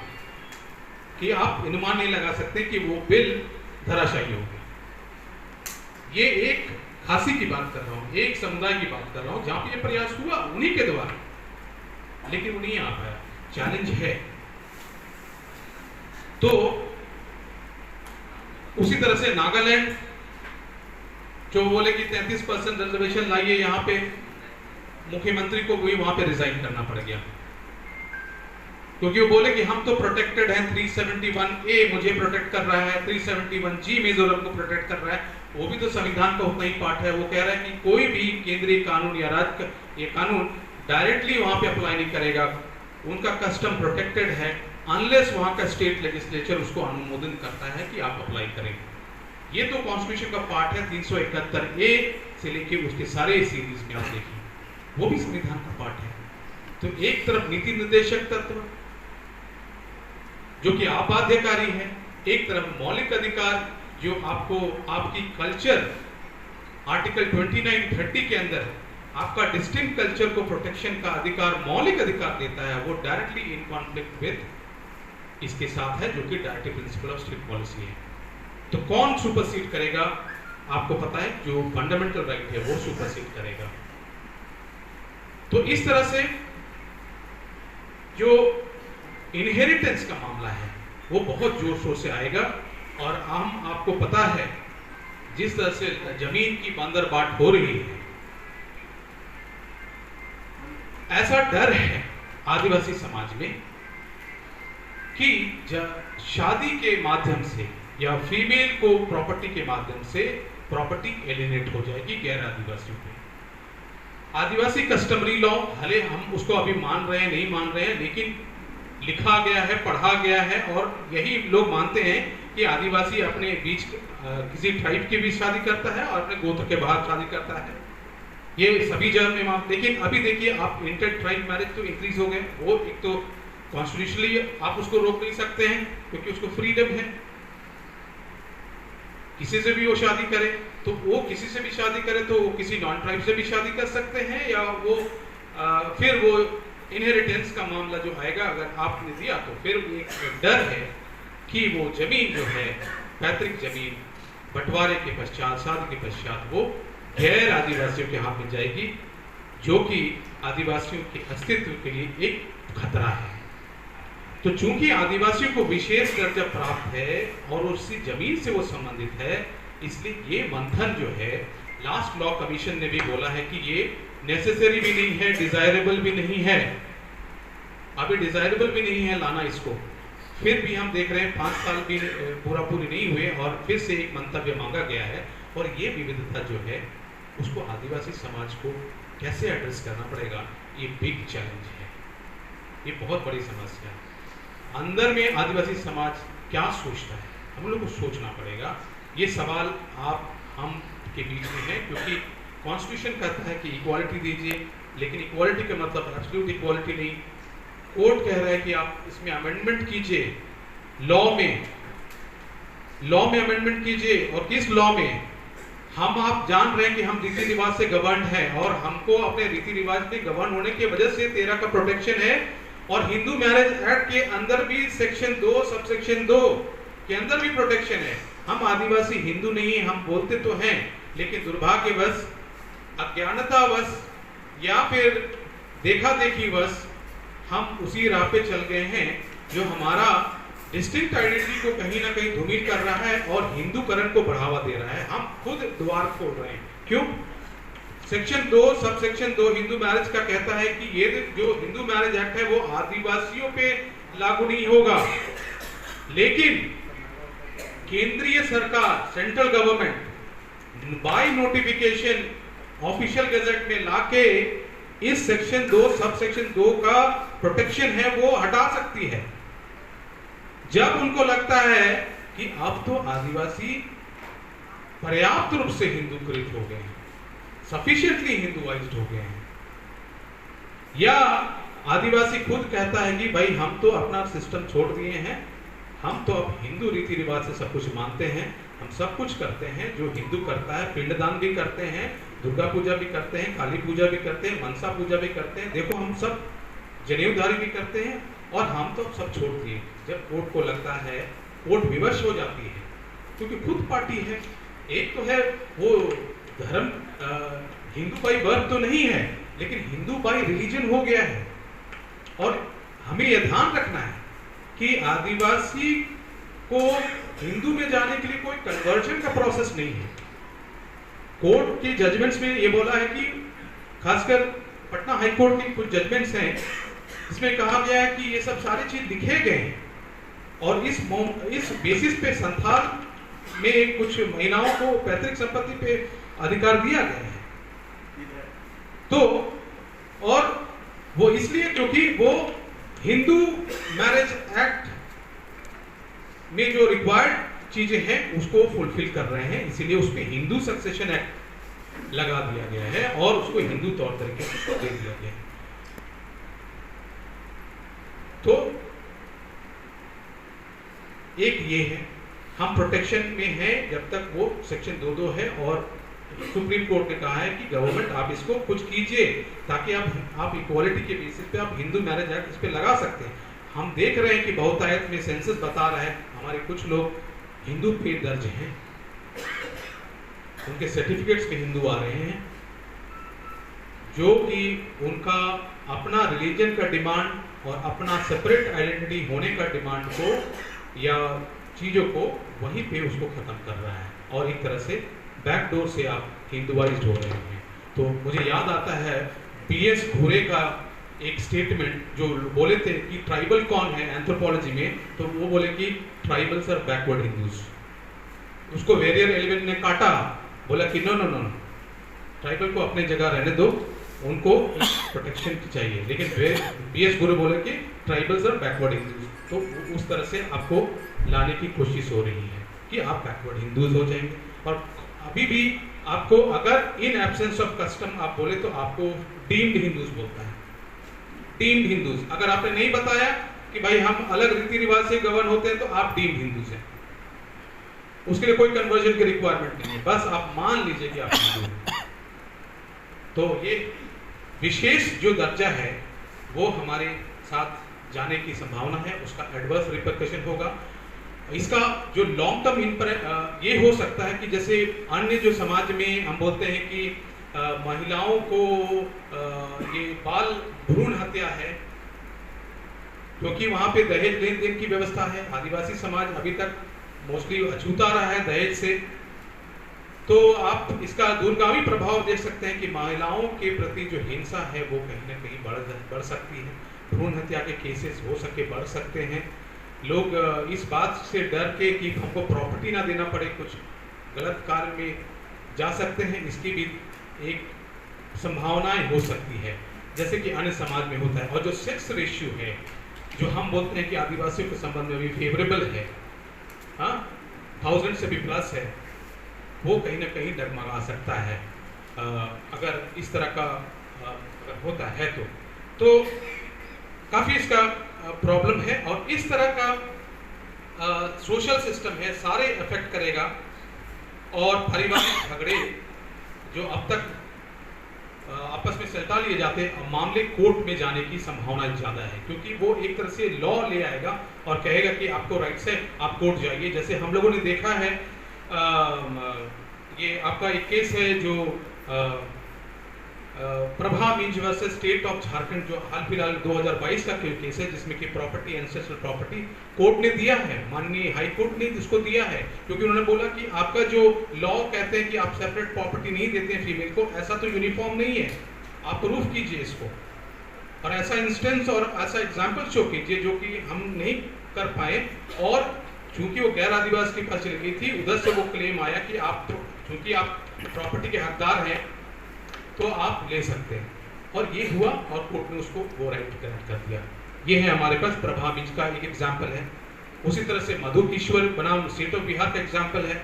कि आप अनुमान नहीं लगा सकते कि वो बिल धराशायी हो गया। ये एक खासी की बात कर रहा हूं, एक समुदाय की बात कर रहा हूं जहां पे ये प्रयास हुआ उन्हीं के द्वारा, लेकिन वो नहीं आ पाया। चैलेंज है। तो उसी तरह से नागालैंड जो बोले कि 33% रिजर्वेशन लाइए, यहाँ पे मुख्यमंत्री को भी वहां पे रिजाइन करना पड़ गया, क्योंकि वो बोले कि हम तो प्रोटेक्टेड हैं, 371A मुझे प्रोटेक्ट कर रहा है, 371G मिजोरम को प्रोटेक्ट कर रहा है। वो भी तो संविधान का उतना ही पार्ट है। वो कह रहा है कि कोई भी केंद्रीय कानून या राज्य का ये कानून डायरेक्टली वहां पे अप्लाई नहीं करेगा, उनका कस्टम प्रोटेक्टेड है, अनलेस वहां का स्टेट लेजिस्लेचर उसको अनुमोदन करता है कि आप अप्लाई करें। ये तो कॉन्स्टिट्यूशन का पार्ट है, 371A से लेके उसके सारे सीरीज में आप देखिए, वो भी संविधान का पार्ट है। तो एक तरफ नीति निर्देशक तत्व जो कि आबाध्यकारी है, एक तरफ मौलिक अधिकार जो आपको आपकी कल्चर आर्टिकल 29-30 के अंदर आपका डिस्टिंक्ट कल्चर को प्रोटेक्शन का अधिकार, मौलिक अधिकार देता है, वो डायरेक्टली इन कॉन्फ्लिक्ट विद इसके साथ है, जो कि directive principle of strict policy है। तो कौन सुपरसीड करेगा? आपको पता है, जो फंडामेंटल राइट है वो सुपरसीड करेगा। तो इस तरह से जो इनहेरिटेंस का मामला है वो बहुत जोर शोर से आएगा। और हम आपको पता है जिस तरह से जमीन की बंदरबाट हो रही है, ऐसा डर है आदिवासी समाज में कि शादी के माध्यम से या फीमेल को प्रॉपर्टी के माध्यम से प्रॉपर्टी एलिनेट हो जाएगी गैर आदिवासियों पे। आदिवासी कस्टमरी लॉ, भले हम उसको अभी मान रहे हैं नहीं मान रहे हैं, लेकिन लिखा गया है, पढ़ा गया है, और यही लोग मानते हैं कि आदिवासी अपने बीच किसी ट्राइब के बीच शादी करता है और अपने गोत्र के बाहर शादी करता है। ये सभी जगह में मानते, लेकिन अभी देखिए आप इंटर ट्राइब मैरिज तो इंक्रीज हो गए। वो एक तो कॉन्स्टिट्यूशनली आप उसको रोक नहीं सकते हैं क्योंकि उसको फ्रीडम है, किसी से भी वो शादी करे, तो वो किसी से भी शादी करे तो वो किसी नॉन ट्राइब से भी शादी कर सकते हैं, या वो फिर वो इनहेरिटेंस का मामला जो आएगा, अगर आपने दिया तो फिर एक डर है कि वो जमीन जो है पैतृक जमीन बंटवारे के पश्चात, शादी के पश्चात वो गैर आदिवासियों के हाथ में जाएगी, जो कि आदिवासियों के अस्तित्व के लिए एक खतरा है। तो चूंकि आदिवासियों को विशेष दर्जा प्राप्त है और उसी जमीन से वो संबंधित है, इसलिए ये मंथन जो है लास्ट लॉ कमीशन ने भी बोला है कि ये नेसेसरी भी नहीं है, डिजायरेबल भी नहीं है, अभी डिजायरेबल भी नहीं है लाना इसको। फिर भी हम देख रहे हैं 5 साल भी पूरे नहीं हुए और फिर से एक मंतव्य मांगा गया है। और ये विविधता जो है उसको आदिवासी समाज को कैसे एड्रेस करना पड़ेगा, ये बिग चैलेंज है, ये बहुत बड़ी समस्या है। अंदर में आदिवासी समाज क्या सोचता है, हम लोग को सोचना पड़ेगा। ये सवाल आप हम के बीच में है, क्योंकि कॉन्स्टिट्यूशन कहता है कि इक्वालिटी दीजिए, लेकिन इक्वालिटी का मतलब एब्सोल्यूट इक्वालिटी नहीं। कोर्ट कह रहा है कि आप इसमें अमेंडमेंट कीजिए, लॉ में अमेंडमेंट कीजिए। और किस लॉ में? हम आप जान रहे हैं कि हम रीति रिवाज से गवर्न है और हमको अपने रीति रिवाज में गवर्न होने की वजह से 13 का प्रोटेक्शन है। और हिंदू मैरिज एक्ट के अंदर भी सेक्शन 2 सबसेक्शन 2 के अंदर भी प्रोटेक्शन है। हम आदिवासी हिंदू नहीं, हम बोलते तो हैं, लेकिन दुर्भाग्यवश, अज्ञानतावश या फिर देखा देखी वश हम उसी राह पे चल गए हैं जो हमारा डिस्टिंक्ट आइडेंटिटी को कहीं ना कहीं धूमिल कर रहा है और हिंदूकरण को बढ़ावा दे रहा है। हम खुद द्वार खोल रहे हैं। क्यों? सेक्शन 2 सबसेक्शन 2 हिंदू मैरिज का कहता है कि ये जो हिंदू मैरिज एक्ट है वो आदिवासियों पे लागू नहीं होगा, लेकिन केंद्रीय सरकार, central government by notification official gazette में लाके इस सेक्शन 2 सबसेक्शन 2 का प्रोटेक्शन है वो हटा सकती है, जब उनको लगता है कि अब तो आदिवासी पर्याप्त रूप से हिंदूकृत हो गए हैं, सफिशिएंटली हिंदुआइज्ड हो गए हैं, या आदिवासी खुद कहता है कि भाई हम तो अपना सिस्टम छोड़ दिए हैं, हम तो अब हिंदू रीति रिवाज से सब कुछ मानते हैं, हम सब कुछ करते हैं जो हिंदू करता है, पिंडदान भी करते हैं, दुर्गा पूजा भी करते हैं, काली पूजा भी करते हैं, मनसा पूजा भी करते हैं, देखो हम सब जनेऊधारी भी करते हैं, और हम तो सब छोड़ दिए। जब कोर्ट को लगता है, कोर्ट विवश हो जाती है, क्योंकि खुद पार्टी है। एक तो है वो धर्म हिंदू बाई बर्थ तो नहीं है, लेकिन हिंदू बाई रिलीजन हो गया है। और हमें यह ध्यान रखना है कि आदिवासी को हिंदू में जाने के लिए कोई कन्वर्जन का प्रोसेस नहीं है। कोर्ट के जजमेंट्स में ये बोला है कि खासकर पटना हाई कोर्ट की कुछ जजमेंट्स हैं, इसमें कहा गया है कि ये सब सारी चीज लिखे गए हैं और इस बेसिस पे संथाल में कुछ महिलाओं को पैतृक संपत्ति पे अधिकार दिया गया है। तो और वो इसलिए क्योंकि वो हिंदू मैरिज एक्ट में जो रिक्वायर्ड चीजें हैं उसको फुलफिल कर रहे हैं, इसीलिए उसमें हिंदू सक्सेशन एक्ट लगा दिया गया है और उसको हिंदू तौर तरीके से दे दिया गया है। तो एक ये है, हम प्रोटेक्शन में हैं जब तक वो सेक्शन 2 है, और सुप्रीम कोर्ट ने कहा है कि गवर्नमेंट आप इसको कुछ कीजिए ताकि आप इक्वालिटी के बेसिस पे आप हिंदू मैरिज एक्ट इस पे लगा सकते हैं। हम देख रहे हैं कि बहुतायत में सेंसस बता रहा है हमारे कुछ लोग हिंदू पे दर्ज हैं, उनके सर्टिफिकेट्स में हिंदू आ रहे हैं, जो कि उनका अपना रिलीजन का डिमांड और अपना सेपरेट आइडेंटिटी होने का डिमांड को या चीजों को वहीं पे उसको खत्म कर रहा है, और एक तरह से बैकडोर से आप हिंदुआइज्ड हो रहे हैं। तो मुझे याद आता है PS घुरे का एक स्टेटमेंट जो बोले थे कि ट्राइबल कौन है एंथ्रोपोलॉजी में, तो वो बोले कि ट्राइबल्स आर बैकवर्ड हिंदूज। उसको वेरियर एलिमेंट ने काटा, बोला कि नो नो नो, ट्राइबल को अपने जगह रहने दो, उनको प्रोटेक्शन की चाहिए, लेकिन PS घुरे बोले कि ट्राइबल्स आर बैकवर्ड हिंदूज। तो उस तरह से आपको लाने की कोशिश हो रही है कि आप बैकवर्ड हिंदूज हो जाएंगे। और अभी भी आपको अगर इन एब्सेंस ऑफ कस्टम आप बोले तो आपको डीम्ड हिंदूज बोलता है, डीम्ड हिंदूज। अगर आपने नहीं बताया कि भाई हम अलग रीति रिवाज से गवर्न होते हैं तो आप डीम्ड हिंदूज हैं, उसके लिए कोई कन्वर्जन की रिक्वायरमेंट नहीं है, बस आप मान लीजिए कि आप हिंदू हैं। तो ये विशेष जो दर्जा है वो हमारे साथ जाने की संभावना है, उसका एडवर्स रिपरकशन होगा। इसका जो लॉन्ग टर्म ये हो सकता है कि जैसे अन्य जो समाज में हम बोलते हैं कि महिलाओं को ये बाल भ्रूण हत्या है, क्योंकि वहां पे दहेज लेन देन की व्यवस्था है। आदिवासी समाज अभी तक मोस्टली अछूता रहा है दहेज से, तो आप इसका दूरगामी प्रभाव देख सकते हैं कि महिलाओं के प्रति जो हिंसा है वो कहीं ना कहीं बढ़ सकती है। भ्रूण हत्या के केसेस हो सके बढ़ सकते हैं। लोग इस बात से डर के कि हमको प्रॉपर्टी ना देना पड़े, कुछ गलत कार्य में जा सकते हैं, इसकी भी एक संभावनाएं हो सकती है, जैसे कि अन्य समाज में होता है। और जो सेक्स रेशियो है, जो हम बोलते हैं कि आदिवासियों के संबंध में भी फेवरेबल है, हाँ 1000 से भी प्लस है, वो कहीं ना कहीं डगमगा सकता है अगर इस तरह का अगर होता है तो काफ़ी इसका प्रॉब्लम है। और इस तरह का सोशल सिस्टम है, सारे इफेक्ट करेगा। और पारिवारिक झगड़े जो अब तक आपस में सलटा लिए जाते हैं, मामले कोर्ट में जाने की संभावना ज़्यादा है, क्योंकि वो एक तरह से लॉ ले आएगा और कहेगा कि आपको राइट्स है, आप कोर्ट जाइए। जैसे हम लोगों ने देखा है ये आपका एक केस है जो Prabha Minj versus state of Jharkhand, जो हाल फिलहाल 2022 का केस है, जिसमें कि प्रॉपर्टी एंसेस्ट्रल प्रॉपर्टी कोर्ट ने दिया है, माननीय हाई कोर्ट ने इसको दिया है, क्योंकि उन्होंने बोला कि आपका जो लॉ कहते हैं कि आप सेपरेट प्रॉपर्टी नहीं देते हैं फीमेल को, ऐसा तो यूनिफॉर्म नहीं है, आप प्रूफ कीजिए इसको। और ऐसा इंस्टेंस और ऐसा एग्जाम्पल शो कीजिए जो कि हम नहीं कर पाए। और चूंकि वो गैर आदिवासी के पास चली गई थी, उधर से वो क्लेम आया कि आप चूंकि आप प्रॉपर्टी के हकदार हैं तो आप ले सकते हैं, और ये हुआ और कोर्ट ने उसको वो राइट ग्रांट कर दिया। ये है हमारे पास प्रभा मिंज का एक एग्जाम्पल है। उसी तरह से मधु किशोर बनाम स्टेट ऑफ बिहार का एग्जाम्पल है।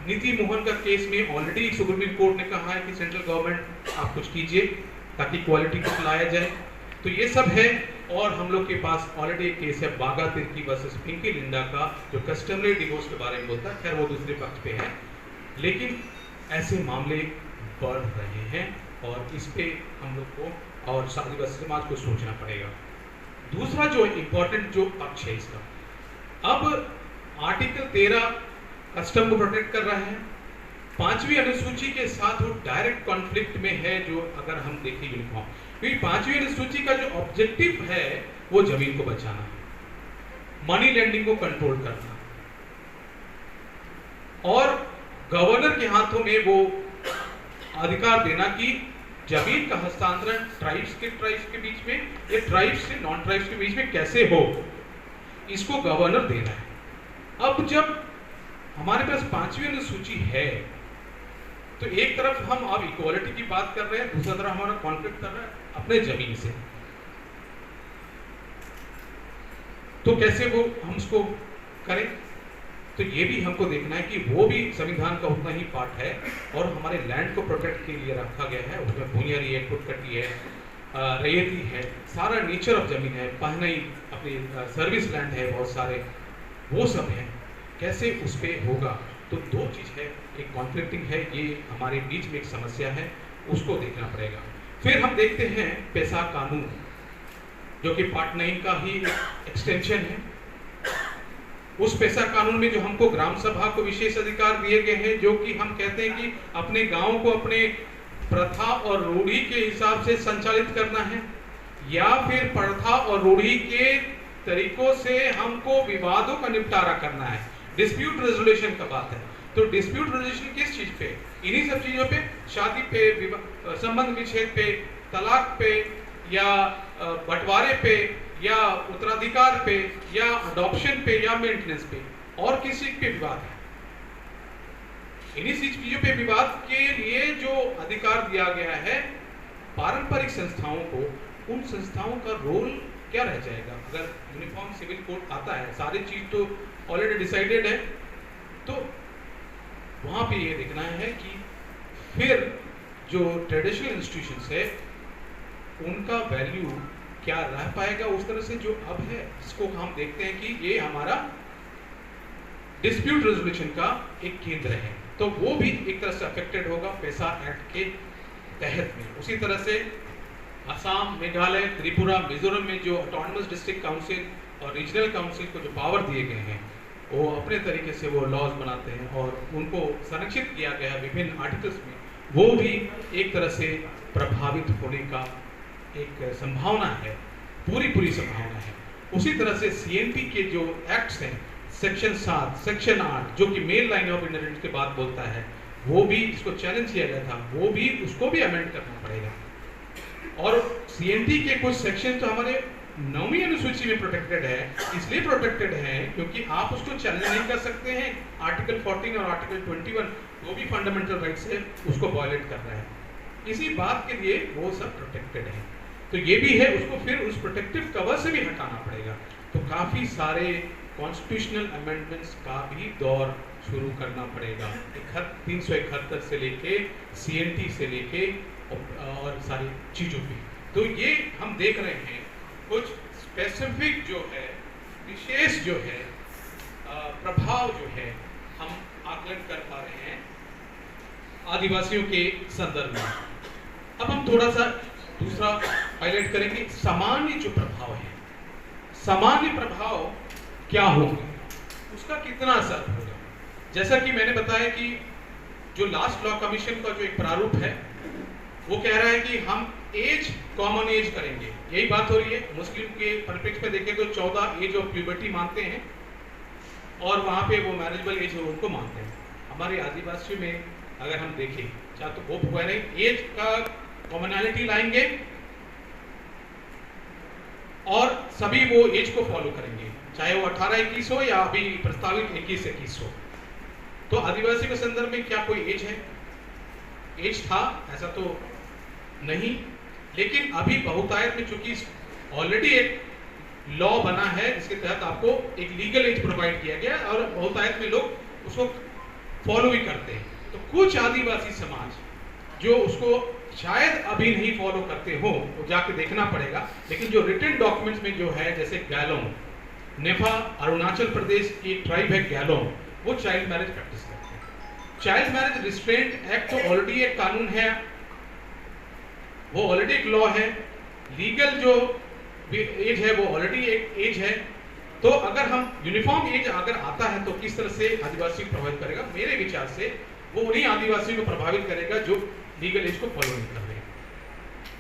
नीति मोहन का केस में ऑलरेडी सुप्रीम कोर्ट ने कहा है कि सेंट्रल गवर्नमेंट आप कुछ कीजिए ताकि क्वालिटी को लाया जाए। तो ये सब है। और हम लोग के पास ऑलरेडी एक केस है बागा तिर्की वर्सेस पिंकी लिंडा का, जो कस्टमरी डिवोर्स के बारे में बोलता है। खैर वो दूसरे पक्ष पे है, लेकिन ऐसे मामले बढ़ रहे हैं और इस पे हम लोग को और आदिवासी समाज को सोचना पड़ेगा। दूसरा जो इम्पोर्टेंट जो पक्ष है इसका, अब आर्टिकल 13 कस्टम को प्रोटेक्ट कर रहा है, 5वीं अनुसूची के साथ वो डायरेक्ट कॉन्फ्लिक्ट में है। जो अगर हम देखें यूनिफॉर्म, क्योंकि 5वीं अनुसूची का जो ऑब्जेक्टिव है वो जमीन को बचाना है, मनी लेंडिंग को कंट्रोल करना, और गवर्नर के हाथों में वो अधिकार देना कि जमीन का हस्तांतरण ट्राइब्स के बीच में या ट्राइब्स से नॉन ट्राइब्स के बीच में कैसे हो, इसको गवर्नर देना है। अब जब हमारे पास 5वीं अनुसूची है तो एक तरफ हम अब इक्वालिटी की बात कर रहे हैं, दूसरा तरफ हमारा कॉन्फ्लिक्ट कर रहा है अपने जमीन से, तो कैसे वो हम उसको करें। तो ये भी हमको देखना है कि वो भी संविधान का उतना ही पार्ट है और हमारे लैंड को प्रोटेक्ट के लिए रखा गया है। उसमें भूमियारी है, खुदकटी है, रैयती है, सारा नेचर ऑफ जमीन है, पहनाई अपनी सर्विस लैंड है, बहुत सारे वो सब है, कैसे उस पर होगा। तो दो चीज़ है, एक कॉन्फ्लिक्टिंग है, ये हमारे बीच में एक समस्या है, उसको देखना पड़ेगा। फिर हम देखते हैं पेशा कानून, जो कि पार्ट 9 का ही एक्सटेंशन है। उस पेशा कानून में जो हमको ग्राम सभा को विशेष अधिकार दिए गए हैं, जो कि हम कहते हैं कि अपने गांव को अपने प्रथा और रूढ़ी के हिसाब से संचालित करना है, या फिर प्रथा और रूढ़ी के तरीकों से हमको विवादों का निपटारा करना है। डिस्प्यूट रेजोल्यूशन का बात है, तो डिस्प्यूट रेजोल्यूशन किस चीज पे? इन्हीं सब चीजों पे, शादी पे, संबंध विच्छेद पे, तलाक पे, या बंटवारे पे, या उत्तराधिकार पे, या अडॉप्शन पे, या मेंटेनेंस पे, और किसी पे विवाद है। इन्हीं चीजों पे विवाद के लिए जो अधिकार दिया गया है पारंपरिक संस्थाओं को, उन संस्थाओं का रोल क्या रह जाएगा? अगर यूनिफॉर्म सिविल कोड आता है, सारी चीज तो ऑलरेडी डिसाइडेड है, तो वहां पे ये देखना है कि फिर जो ट्रेडिशनल इंस्टीट्यूशंस है उनका वैल्यू क्या रह पाएगा उस तरह से जो अब है, जिसको हम देखते हैं कि ये हमारा डिस्प्यूट रेजोल्यूशन का एक केंद्र है, तो वो भी एक तरह से अफेक्टेड होगा पेशा एक्ट के तहत में। उसी तरह से असम, मेघालय, त्रिपुरा, मिजोरम में जो ऑटोनमस डिस्ट्रिक्ट काउंसिल और रीजनल काउंसिल को जो पावर दिए गए हैं, वो अपने तरीके से वो लॉज बनाते हैं और उनको संरक्षित किया गया है विभिन्न आर्टिकल्स में, वो भी एक तरह से प्रभावित होने का एक संभावना है, पूरी संभावना है। उसी तरह से सीएनपी के जो एक्ट्स हैं, सेक्शन 7, सेक्शन 8, जो कि मेल लाइन ऑफ इनहेरिटेंस की बात बोलता है, वो भी जिसको चैलेंज किया गया था, वो भी उसको भी अमेंड करना पड़ेगा। और सीएनटी के कुछ सेक्शन तो हमारे 9वीं अनुसूची में प्रोटेक्टेड है, इसलिए प्रोटेक्टेड है क्योंकि आप उसको चैलेंज नहीं कर सकते हैं। आर्टिकल 14 और आर्टिकल 21 वो भी फंडामेंटल राइट्स है, उसको वायलेट कर रहा है। इसी बात के लिए वो सब प्रोटेक्टेड है। तो ये भी है, उसको फिर उस प्रोटेक्टिव कवर से भी हटाना पड़ेगा। तो काफ़ी सारे कॉन्स्टिट्यूशनल अमेंडमेंट्स का भी दौर शुरू करना पड़ेगा। 371 से लेके सीएनटी से लेके और सारी चीज़ों पे। तो ये हम देख रहे हैं कुछ स्पेसिफिक जो है, विशेष जो है प्रभाव जो है हम आकलन कर पा रहे हैं आदिवासियों के संदर्भ में। अब हम थोड़ा सा दूसरा हाईलाइट करेंगे, सामान्य जो प्रभाव है, सामान्य प्रभाव क्या होगा, उसका कितना असर होगा। जैसा कि मैंने बताया कि जो लास्ट लॉ कमीशन का जो एक प्रारूप है वो कह रहा है कि हम एज कॉमन एज करेंगे, यही बात हो रही है। मुस्लिम के परिप्रेक्ष्य में देखें तो 14 एज ऑफ प्यूबर्टी मानते हैं और वहाँ पे वो मैरिजेबल एज है उनको मानते हैं। हमारे आदिवासियों में अगर हम देखें, चाहे तो वो एज का कॉमनैलिटी लाएंगे और सभी वो एज को फॉलो करेंगे, चाहे वो 18-21 हो या अभी प्रस्तावित 21-21 हो। तो आदिवासी के संदर्भ में क्या कोई एज है? एज था ऐसा तो नहीं, लेकिन अभी बहुतायत में चूंकि ऑलरेडी एक लॉ बना है जिसके तहत आपको एक लीगल एज प्रोवाइड किया गया और बहुतायत में लोग उसको फॉलो भी करते हैं। तो कुछ आदिवासी समाज जो उसको शायद अभी नहीं फॉलो करते हो, वो जाके देखना पड़ेगा, लेकिन जो रिटन डॉक्यूमेंट्स में जो है, जैसे गैलोंग, नेफा अरुणाचल प्रदेश की ट्राइब है गैलोंग, वो चाइल्ड मैरिज प्रैक्टिस करते हैं। चाइल्ड मैरिज रिस्ट्रेंट एक्ट तो ऑलरेडी एक कानून है, वो ऑलरेडी एक लॉ है, लीगल जो एज है वो ऑलरेडी एक एज है। तो अगर हम यूनिफॉर्म एज अगर आता है तो किस तरह से आदिवासी को प्रभावित करेगा? मेरे विचार से वो उन्हीं आदिवासियों को प्रभावित करेगा जो लीगल एज को फॉलो नहीं कर रहे हैं।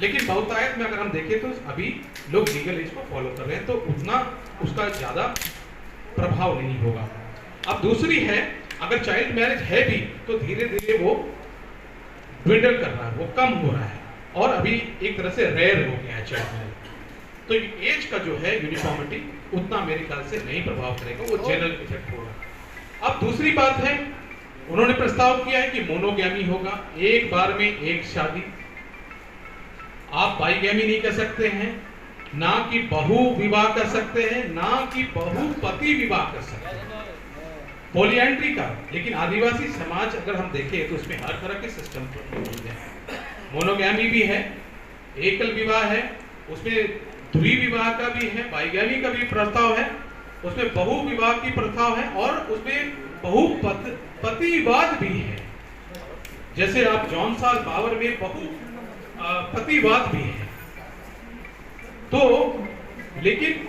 लेकिन बहुतायत में अगर हम देखें तो अभी लोग लीगल एज को फॉलो कर रहे हैं, तो उतना उसका ज्यादा प्रभाव नहीं होगा। अब दूसरी है, अगर चाइल्ड मैरिज है भी तो धीरे धीरे वो ड्विंडल कर रहा है, वो कम हो रहा है और अभी एक तरह से रेयर हो गया है चाइल्ड मैरिज। तो एज का जो है यूनिफॉर्मिटी उतना मेरे ख्याल से नहीं प्रभाव करेगा, वो जनरल इफेक्ट होगा। अब दूसरी बात है, उन्होंने प्रस्ताव किया है कि मोनोगैमी होगा, एक बार में एक शादी। आप बाईगैमी नहीं कर सकते हैं, ना कि बहु विवाह कर सकते हैं, ना कि बहुपति विवाह कर सकते हैं, पॉलीएंड्री का। लेकिन आदिवासी समाज अगर हम देखें तो उसमें हर तरह के सिस्टम मौजूद है। मोनोगैमी भी है, एकल विवाह है, उसमें द्विविवाह का भी है, बाईगैमी का भी प्रस्ताव है, उसमें बहु विवाह की प्रस्ताव है और उसमें बहुपतिवाद भी है। जैसे आप जॉनसाल बावर में बहुपतिवाद भी है। तो लेकिन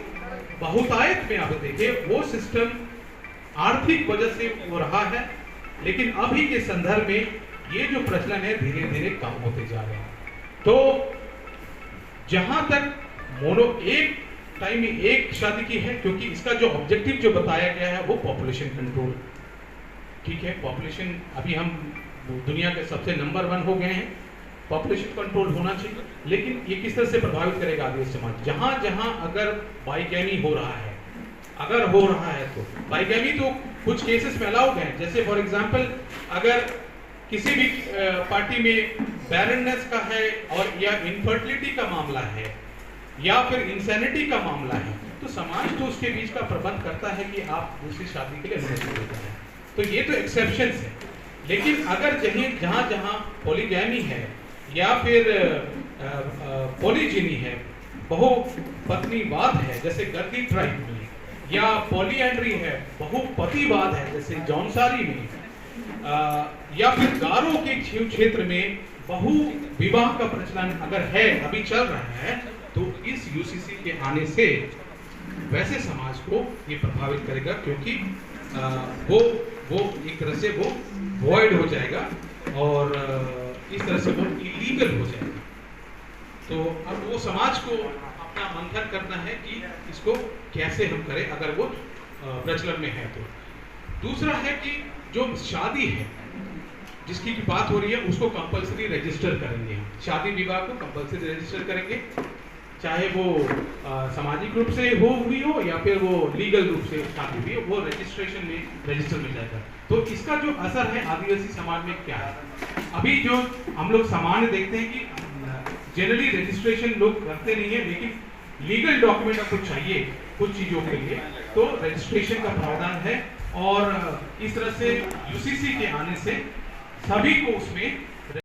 बहुतायत में आप देखें वो सिस्टम आर्थिक वजह से हो रहा है, लेकिन अभी के संदर्भ में ये जो प्रचलन है धीरे धीरे कम होते जा रहे हैं। तो जहां तक मोनो एक टाइम में एक शादी की है, क्योंकि इसका जो ऑब्जेक्टिव जो बताया गया है वो पॉपुलेशन कंट्रोल, ठीक है, पॉपुलेशन अभी हम दुनिया के सबसे नंबर 1 हो गए हैं, पॉपुलेशन कंट्रोल होना चाहिए। लेकिन ये किस तरह से प्रभावित करेगा आदिवासी समाज? जहां जहां अगर बाईगैमी हो रहा है, अगर हो रहा है तो बाईगैमी तो कुछ केसेस में अलाउड है। जैसे फॉर एग्जांपल अगर किसी भी पार्टी में बैरननेस का है और या इनफर्टिलिटी का मामला है या फिर इंसैनिटी का मामला है, तो समाज तो उसके बीच का प्रबंध करता है कि आप दूसरी शादी के लिए अनुमति देते हैं। तो ये तो एक्सेप्शंस है। लेकिन अगर जहां जहां पॉलीगैमी है या फिर पॉलीजिनी है, बहुपत्नीवाद है जैसे गद्दी ट्राइब में, या पॉलीएंड्री है, बहुपतिवाद है जैसे जौनसारी में, या फिर गारो के क्षेत्र में बहु विवाह का प्रचलन अगर है, अभी चल रहा है, तो इस यूसीसी के आने से वैसे समाज को ये प्रभावित करेगा, क्योंकि वो एक तरह से वो वॉइड हो जाएगा और इस तरह से वो इलीगल हो जाएगा। तो अब वो समाज को अपना मंथन करना है कि इसको कैसे हम करें अगर वो प्रचलन में है। तो दूसरा है कि जो शादी है, जिसकी भी बात हो रही है उसको कंपलसरी रजिस्टर करेंगे हम। शादी विवाह को कंपलसरी रजिस्टर करेंगे, चाहे वो सामाजिक रूप से हुई हो या फिर वो लीगल रूप से शादी हुई हो, वो रजिस्ट्रेशन में रजिस्टर मिल जाएगा। तो इसका जो असर है आदिवासी समाज में क्या है, अभी जो हम लोग सामान्य देखते हैं कि जनरली रजिस्ट्रेशन लोग करते नहीं है, लेकिन लीगल डॉक्यूमेंट आपको चाहिए कुछ चीज़ों के लिए, तो रजिस्ट्रेशन का प्रावधान है। और इस तरह से यूसीसी के आने से सभी को उसमें